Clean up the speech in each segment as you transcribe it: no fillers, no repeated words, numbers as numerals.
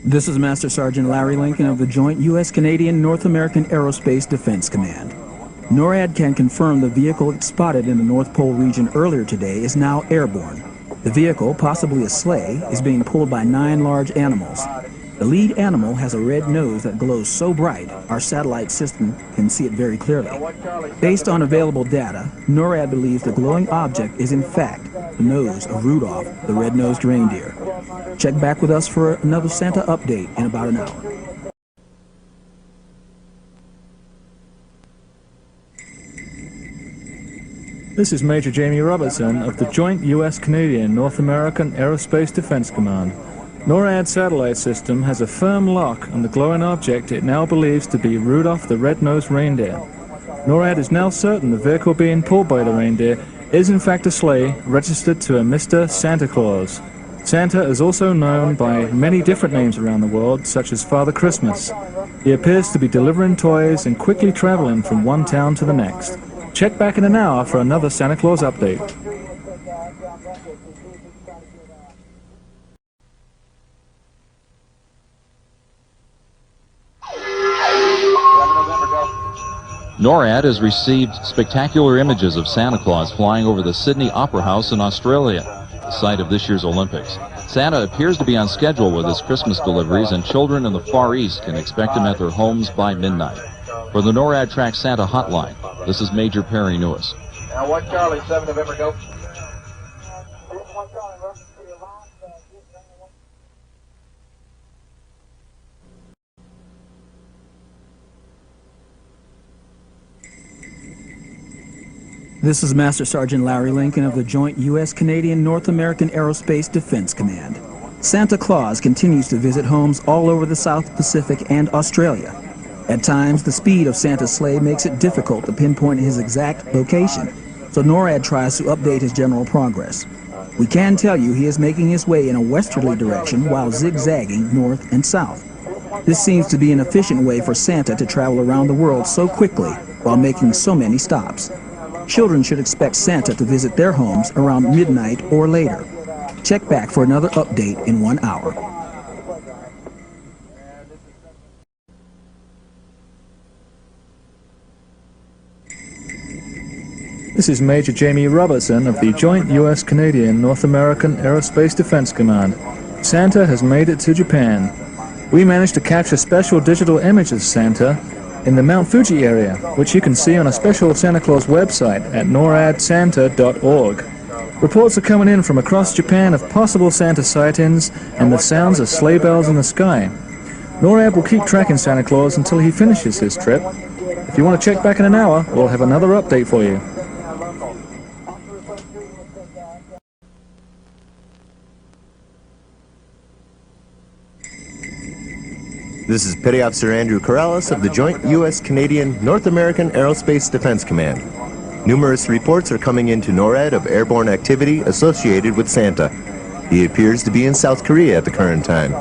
This is Master Sergeant Larry Lincoln of the Joint U.S.-Canadian North American Aerospace Defense Command. NORAD can confirm the vehicle it spotted in the North Pole region earlier today is now airborne. The vehicle, possibly a sleigh, is being pulled by 9 large animals. The lead animal has a red nose that glows so bright, our satellite system can see it very clearly. Based on available data, NORAD believes the glowing object is in fact the nose of Rudolph, the red-nosed reindeer. Check back with us for another Santa update in about an hour. This is Major Jamie Robertson of the Joint U.S.-Canadian North American Aerospace Defense Command. NORAD satellite system has a firm lock on the glowing object it now believes to be Rudolph the red-nosed reindeer. NORAD is now certain the vehicle being pulled by the reindeer is in fact a sleigh registered to a Mr. Santa Claus. Santa is also known by many different names around the world, such as Father Christmas. He appears to be delivering toys and quickly traveling from one town to the next. Check back in an hour for another Santa Claus update. NORAD has received spectacular images of Santa Claus flying over the Sydney Opera House in Australia, the site of this year's Olympics. Santa appears to be on schedule with his Christmas deliveries, and children in the Far East can expect him at their homes by midnight. For the Norad Tracks Santa hotline, this is Major Perry Newis. Now, 1 Charlie, 7 November, go. This is Master Sergeant Larry Lincoln of the Joint U.S.-Canadian North American Aerospace Defense Command. Santa Claus continues to visit homes all over the South Pacific and Australia. At times, the speed of Santa's sleigh makes it difficult to pinpoint his exact location, so NORAD tries to update his general progress. We can tell you he is making his way in a westerly direction while zigzagging north and south. This seems to be an efficient way for Santa to travel around the world so quickly while making so many stops. Children should expect Santa to visit their homes around midnight or later. Check back for another update in 1 hour. This is Major Jamie Robertson of the Joint U.S.-Canadian North American Aerospace Defense Command. Santa has made it to Japan. We managed to capture special digital images of Santa in the Mount Fuji area, which you can see on a special Santa Claus website at noradsanta.org. Reports are coming in from across Japan of possible Santa sightings and the sounds of sleigh bells in the sky. NORAD will keep tracking Santa Claus until he finishes his trip. If you want to check back in an hour, we'll have another update for you. This is Petty Officer Andrew Corrales of the Joint U.S.-Canadian North American Aerospace Defense Command. Numerous reports are coming into NORAD of airborne activity associated with Santa. He appears to be in South Korea at the current time.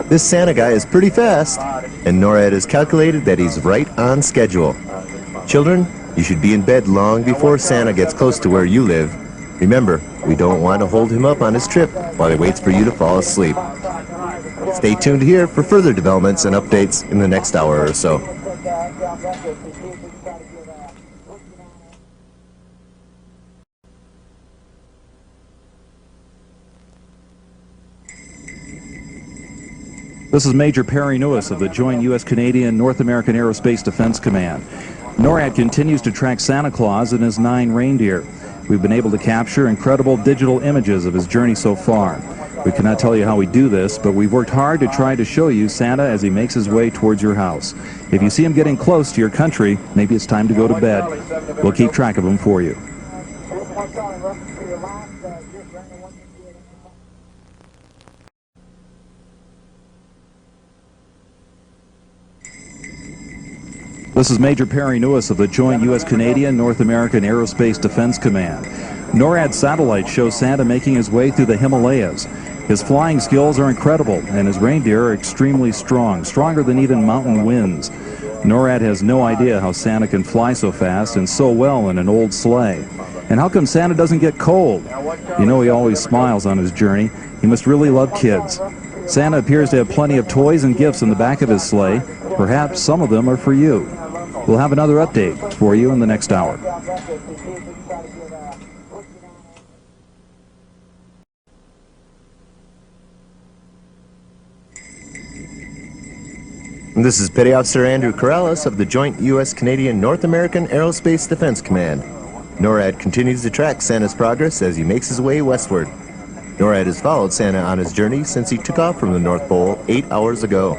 This Santa guy is pretty fast, and NORAD has calculated that he's right on schedule. Children, you should be in bed long before Santa gets close to where you live. Remember, we don't want to hold him up on his trip while he waits for you to fall asleep. Stay tuned here for further developments and updates in the next hour or so. This is Major Perry Newis of the Joint U.S.-Canadian North American Aerospace Defense Command. NORAD continues to track Santa Claus and his 9 reindeer. We've been able to capture incredible digital images of his journey so far. We cannot tell you how we do this, but we've worked hard to try to show you Santa as he makes his way towards your house. If you see him getting close to your country, maybe it's time to go to bed. We'll keep track of him for you. This is Major Perry Newis of the Joint U.S.-Canadian North American Aerospace Defense Command. NORAD satellites show Santa making his way through the Himalayas. His flying skills are incredible, and his reindeer are extremely strong, stronger than even mountain winds. NORAD has no idea how Santa can fly so fast and so well in an old sleigh. And how come Santa doesn't get cold? You know he always smiles on his journey. He must really love kids. Santa appears to have plenty of toys and gifts in the back of his sleigh. Perhaps some of them are for you. We'll have another update for you in the next hour. This is Petty Officer Andrew Corrales of the Joint U.S.-Canadian North American Aerospace Defense Command. NORAD continues to track Santa's progress as he makes his way westward. NORAD has followed Santa on his journey since he took off from the North Pole 8 hours ago.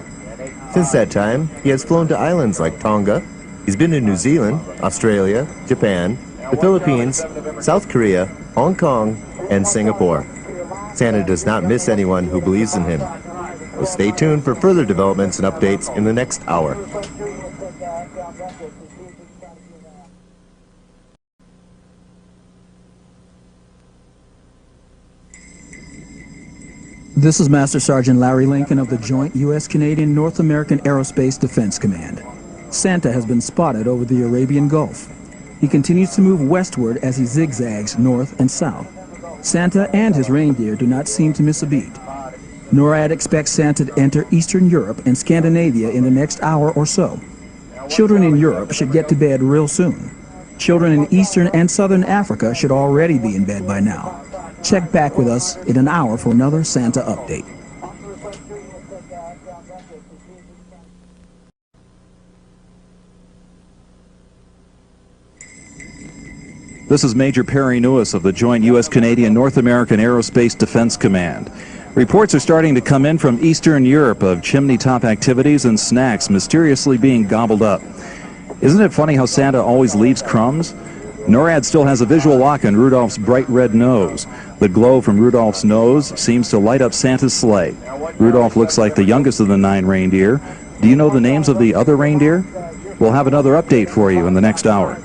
Since that time, he has flown to islands like Tonga. He's been to New Zealand, Australia, Japan, the Philippines, South Korea, Hong Kong, and Singapore. Santa does not miss anyone who believes in him. So stay tuned for further developments and updates in the next hour. This is Master Sergeant Larry Lincoln of the Joint U.S.-Canadian North American Aerospace Defense Command. Santa has been spotted over the Arabian Gulf. He continues to move westward as he zigzags north and south. Santa and his reindeer do not seem to miss a beat. NORAD expects Santa to enter Eastern Europe and Scandinavia in the next hour or so. Children in Europe should get to bed real soon. Children in Eastern and Southern Africa should already be in bed by now. Check back with us in an hour for another Santa update. This is Major Perry Newis of the Joint U.S.-Canadian North American Aerospace Defense Command. Reports are starting to come in from Eastern Europe of chimney-top activities and snacks mysteriously being gobbled up. Isn't it funny how Santa always leaves crumbs? NORAD still has a visual lock on Rudolph's bright red nose. The glow from Rudolph's nose seems to light up Santa's sleigh. Rudolph looks like the youngest of the 9 reindeer. Do you know the names of the other reindeer? We'll have another update for you in the next hour.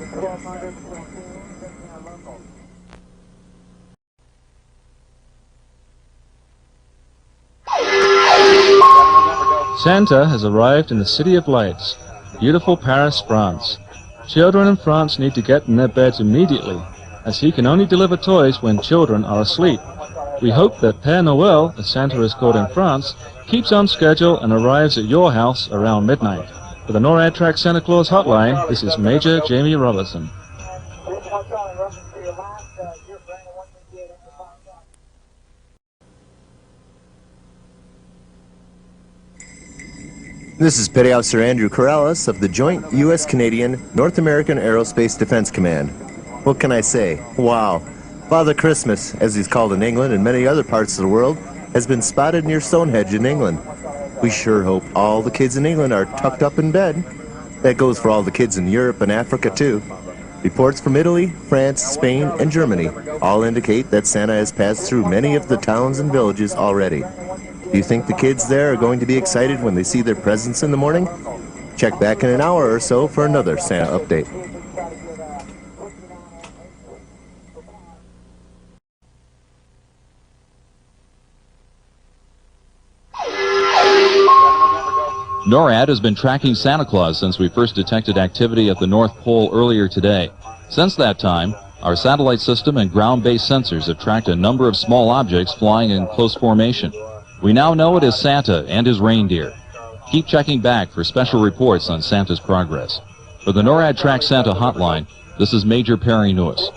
Santa has arrived in the City of Lights, beautiful Paris, France. Children in France need to get in their beds immediately, as he can only deliver toys when children are asleep. We hope that Père Noël, as Santa is called in France, keeps on schedule and arrives at your house around midnight. For the Norad Tracks Santa Claus hotline, this is Major Jamie Robertson. This is Petty Officer Andrew Corrales of the Joint U.S.-Canadian North American Aerospace Defense Command. What can I say? Wow. Father Christmas, as he's called in England and many other parts of the world, has been spotted near Stonehenge in England. We sure hope all the kids in England are tucked up in bed. That goes for all the kids in Europe and Africa too. Reports from Italy, France, Spain, and Germany all indicate that Santa has passed through many of the towns and villages already. Do you think the kids there are going to be excited when they see their presents in the morning? Check back in an hour or so for another Santa update. NORAD has been tracking Santa Claus since we first detected activity at the North Pole earlier today. Since that time, our satellite system and ground-based sensors have tracked a number of small objects flying in close formation. We now know it is Santa and his reindeer. Keep checking back for special reports on Santa's progress. For the NORAD Tracks Santa hotline, this is Major Perry Newis.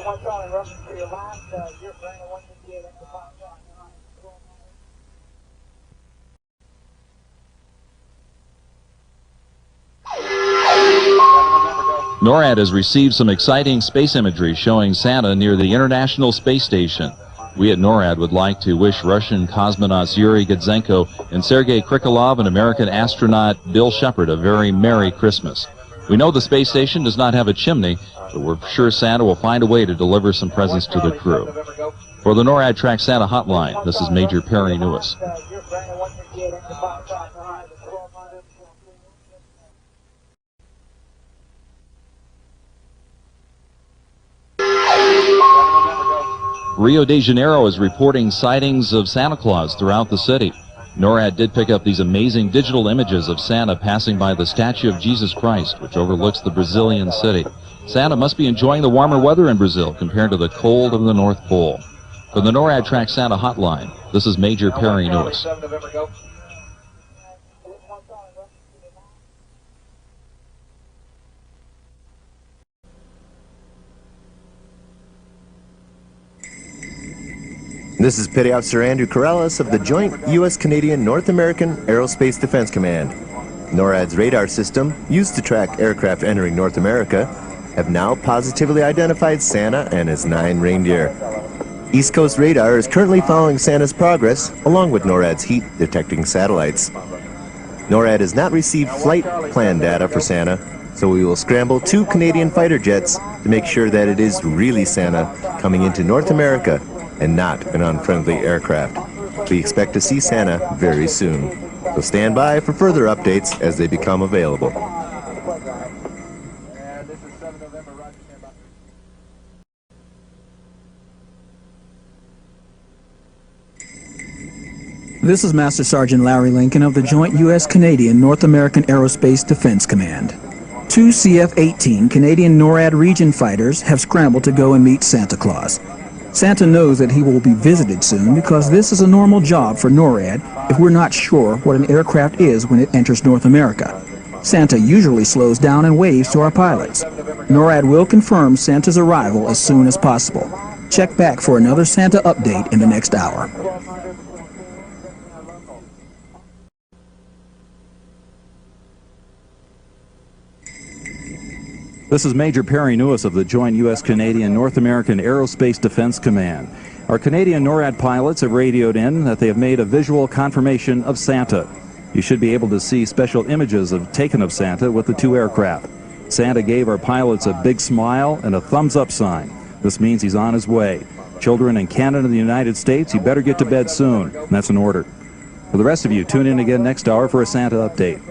NORAD has received some exciting space imagery showing Santa near the International Space Station. We at NORAD would like to wish Russian cosmonauts Yuri Gudzenko and Sergei Krikalev and American astronaut Bill Shepard a very Merry Christmas. We know the space station does not have a chimney, but we're sure Santa will find a way to deliver some presents to the crew. For the NORAD Tracks Santa hotline, this is Major Perry Newis. Rio de Janeiro is reporting sightings of Santa Claus throughout the city. NORAD did pick up these amazing digital images of Santa passing by the statue of Jesus Christ, which overlooks the Brazilian city. Santa must be enjoying the warmer weather in Brazil compared to the cold of the North Pole. For the NORAD Tracks Santa hotline, this is Major Perry Newis. This is Petty Officer Andrew Corrales of the Joint U.S.-Canadian North American Aerospace Defense Command. NORAD's radar system, used to track aircraft entering North America, have now positively identified Santa and his 9 reindeer. East Coast radar is currently following Santa's progress, along with NORAD's heat-detecting satellites. NORAD has not received flight plan data for Santa, so we will scramble 2 Canadian fighter jets to make sure that it is really Santa coming into North America and not an unfriendly aircraft. We expect to see Santa very soon, so stand by for further updates as they become available. This is Master Sergeant Larry Lincoln of the Joint U.S.-Canadian North American Aerospace Defense Command. 2 CF-18 Canadian NORAD region fighters have scrambled to go and meet Santa Claus. Santa knows that he will be visited soon because this is a normal job for NORAD if we're not sure what an aircraft is when it enters North America. Santa usually slows down and waves to our pilots. NORAD will confirm Santa's arrival as soon as possible. Check back for another Santa update in the next hour. This is Major Perry Newis of the Joint U.S.-Canadian North American Aerospace Defense Command. Our Canadian NORAD pilots have radioed in that they have made a visual confirmation of Santa. You should be able to see special images taken of Santa with the 2 aircraft. Santa gave our pilots a big smile and a thumbs-up sign. This means he's on his way. Children in Canada and the United States, you better get to bed soon. And that's an order. For the rest of you, tune in again next hour for a Santa update.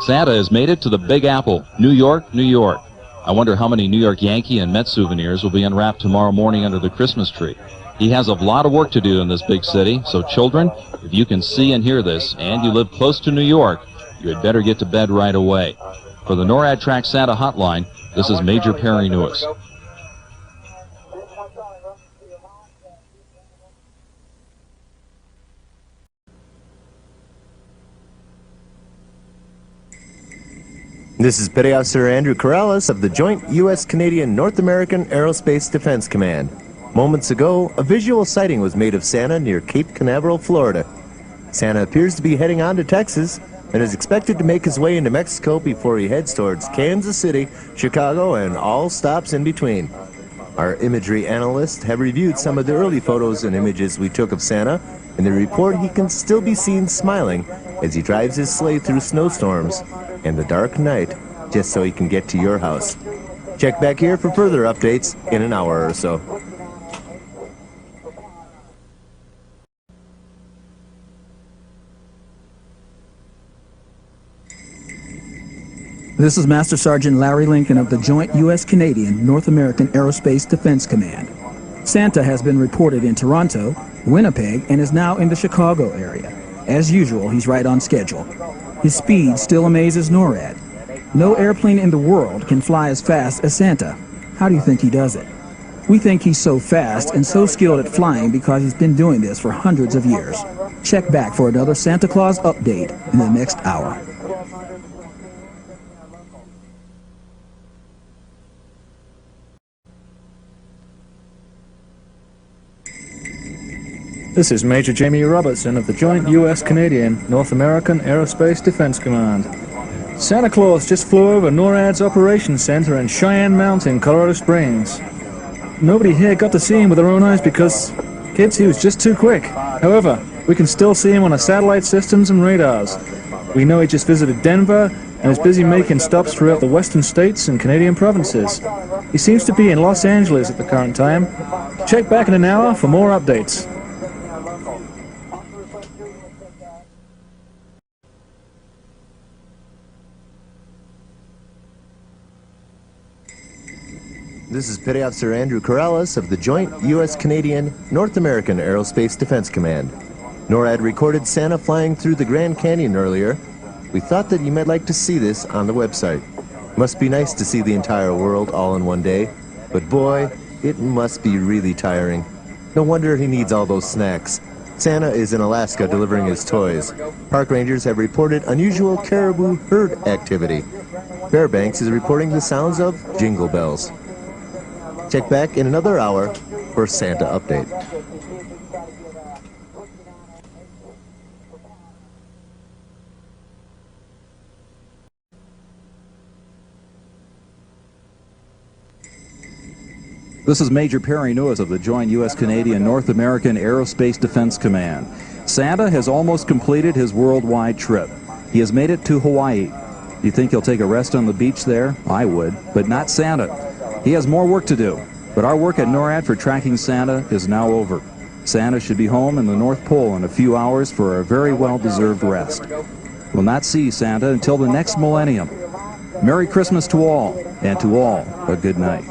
Santa has made it to the Big Apple, New York, New York. I wonder how many New York Yankee and Met souvenirs will be unwrapped tomorrow morning under the Christmas tree. He has a lot of work to do in this big city, so children, if you can see and hear this, and you live close to New York, you had better get to bed right away. For the Norad Tracks Santa hotline, this is Major Perry Newis. This is Petty Officer Andrew Corrales of the Joint U.S.-Canadian North American Aerospace Defense Command. Moments ago, a visual sighting was made of Santa near Cape Canaveral, Florida. Santa appears to be heading on to Texas and is expected to make his way into Mexico before he heads towards Kansas City, Chicago, and all stops in between. Our imagery analysts have reviewed some of the early photos and images we took of Santa, and they report he can still be seen smiling as he drives his sleigh through snowstorms and the dark night just so he can get to your house. Check back here for further updates in an hour or so. This is Master Sergeant Larry Lincoln of the Joint U.S.-Canadian North American Aerospace Defense Command. Santa has been reported in Toronto, Winnipeg, and is now in the Chicago area. As usual, he's right on schedule. His speed still amazes NORAD. No airplane in the world can fly as fast as Santa. How do you think he does it? We think he's so fast and so skilled at flying because he's been doing this for hundreds of years. Check back for another Santa Claus update in the next hour. This is Major Jamie Robertson of the Joint U.S.-Canadian North American Aerospace Defense Command. Santa Claus just flew over NORAD's Operations Center in Cheyenne Mountain, Colorado Springs. Nobody here got to see him with their own eyes because, kids, he was just too quick. However, we can still see him on our satellite systems and radars. We know he just visited Denver and is busy making stops throughout the western states and Canadian provinces. He seems to be in Los Angeles at the current time. Check back in an hour for more updates. This is Petty Officer Andrew Corrales of the Joint U.S.-Canadian North American Aerospace Defense Command. NORAD recorded Santa flying through the Grand Canyon earlier. We thought that you might like to see this on the website. Must be nice to see the entire world all in one day, but boy, it must be really tiring. No wonder he needs all those snacks. Santa is in Alaska delivering his toys. Park rangers have reported unusual caribou herd activity. Fairbanks is reporting the sounds of jingle bells. Check back in another hour for Santa Update. This is Major Perry Newis of the Joint U.S.-Canadian North American Aerospace Defense Command. Santa has almost completed his worldwide trip. He has made it to Hawaii. Do you think he'll take a rest on the beach there? I would, but not Santa. He has more work to do, but our work at NORAD for tracking Santa is now over. Santa should be home in the North Pole in a few hours for a very well-deserved rest. We'll not see Santa until the next millennium. Merry Christmas to all, and to all, a good night.